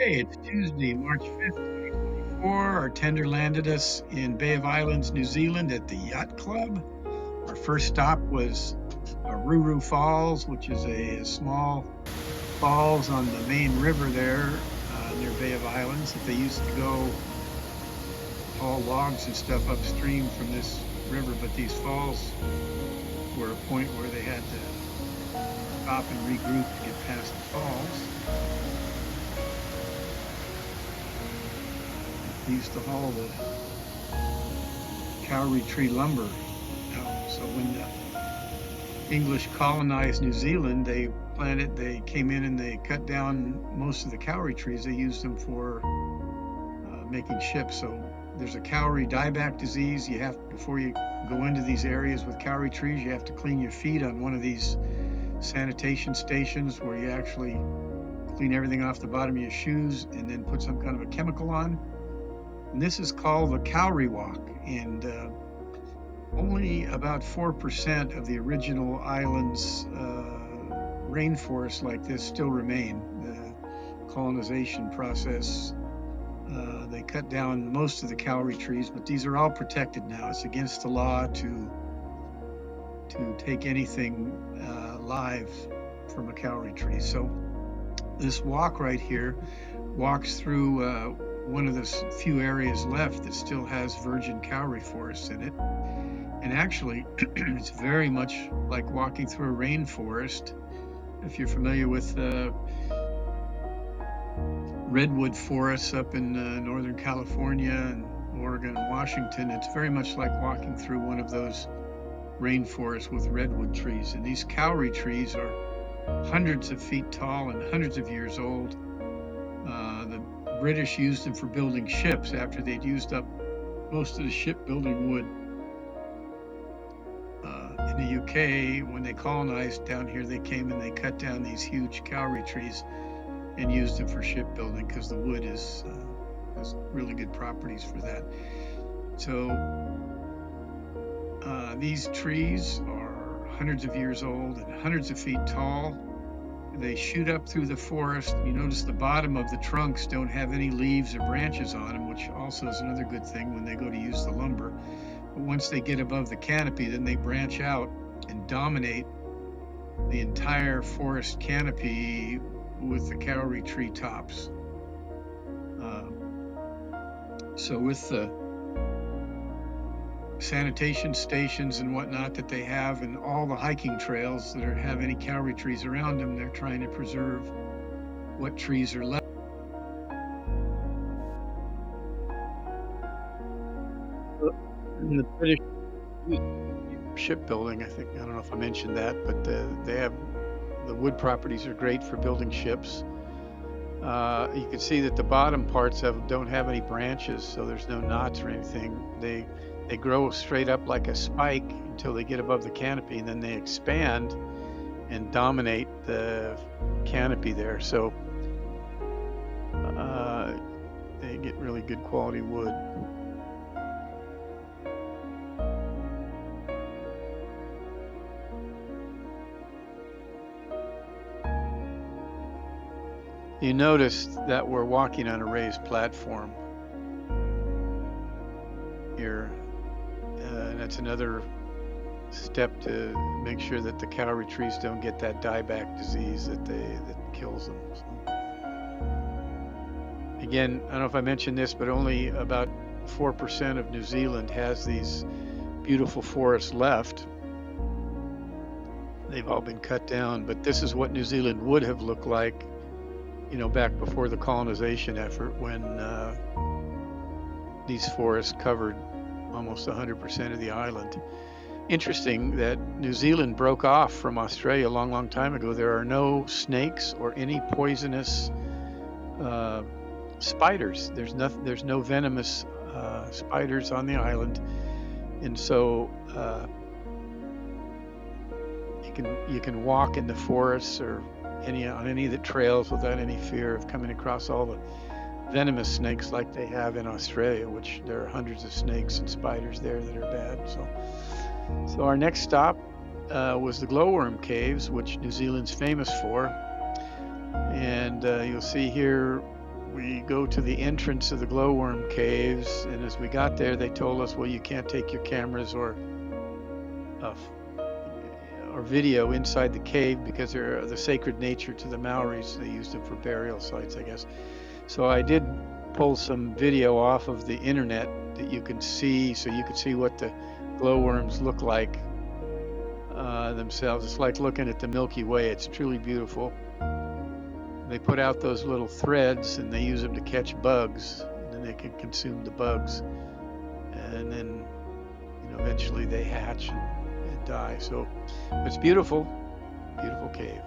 Hey, it's Tuesday, March 5th, 2024. Our tender landed us in Bay of Islands, New Zealand at the Yacht Club. Our first stop was Ruru Falls, which is a small falls on the main river there near Bay of Islands that they used to go haul logs and stuff upstream from this river, but these falls were a point where they had to stop and regroup to get past the falls. They used to haul the kauri tree lumber out. So when the English colonized New Zealand, they came in and they cut down most of the kauri trees. They used them for making ships. So there's a kauri dieback disease. Before you go into these areas with kauri trees, you have to clean your feet on one of these sanitation stations where you actually clean everything off the bottom of your shoes and then put some kind of a chemical on. And this is called the Kauri Walk, and only about 4% of the original island's rainforests like this still remain. The colonization process, they cut down most of the kauri trees, but these are all protected now. It's against the law to take anything live from a kauri tree. So this walk right here walks through one of the few areas left that still has virgin kauri forests in it. And actually, it's very much like walking through a rainforest. If you're familiar with redwood forests up in Northern California and Oregon and Washington, it's very much like walking through one of those rainforests with redwood trees. And these kauri trees are hundreds of feet tall and hundreds of years old. The British used them for building ships after they'd used up most of the shipbuilding wood. In the UK, when they colonized down here, they came and they cut down these huge kauri trees and used them for shipbuilding because the wood has really good properties for that. So these trees are hundreds of years old and hundreds of feet tall. They shoot up through the forest. You notice the bottom of the trunks don't have any leaves or branches on them, which also is another good thing when they go to use the lumber. But once they get above the canopy, then they branch out and dominate the entire forest canopy with the kauri tree tops. So with the sanitation stations and whatnot that they have and all the hiking trails that have any kauri trees around them, they're trying to preserve what trees are left. In the British shipbuilding, I don't know if I mentioned that, but they have the wood properties are great for building ships. You can see that the bottom parts of them don't have any branches, so there's no knots or anything. They grow straight up like a spike until they get above the canopy, and then they expand and dominate the canopy there. So they get really good quality wood. You notice that we're walking on a raised platform here. And that's another step to make sure that the kauri trees don't get that dieback disease that kills them. So, again, I don't know if I mentioned this, but only about 4% of New Zealand has these beautiful forests left. They've all been cut down, but this is what New Zealand would have looked like, back before the colonization effort, when these forests covered almost 100% of the island. Interesting that New Zealand broke off from Australia a long, long time ago. There are no snakes or any poisonous spiders. There's no venomous spiders on the island, and so you can walk in the forests or on any of the trails without any fear of coming across all the venomous snakes like they have in Australia, which there are hundreds of snakes and spiders there that are bad. So our next stop was the glowworm caves, which New Zealand's famous for. And you'll see here we go to the entrance of the glowworm caves, and as we got there, they told us, well, you can't take your cameras uh, or video inside the cave because they're the sacred nature to the Maoris. They used them for burial sites, I guess. So I did pull some video off of the internet that you can see, so you can see what the glowworms look like themselves. It's like looking at the Milky Way. It's truly beautiful. They put out those little threads and they use them to catch bugs, and then they can consume the bugs, and then eventually they hatch and die. So it's beautiful, beautiful cave.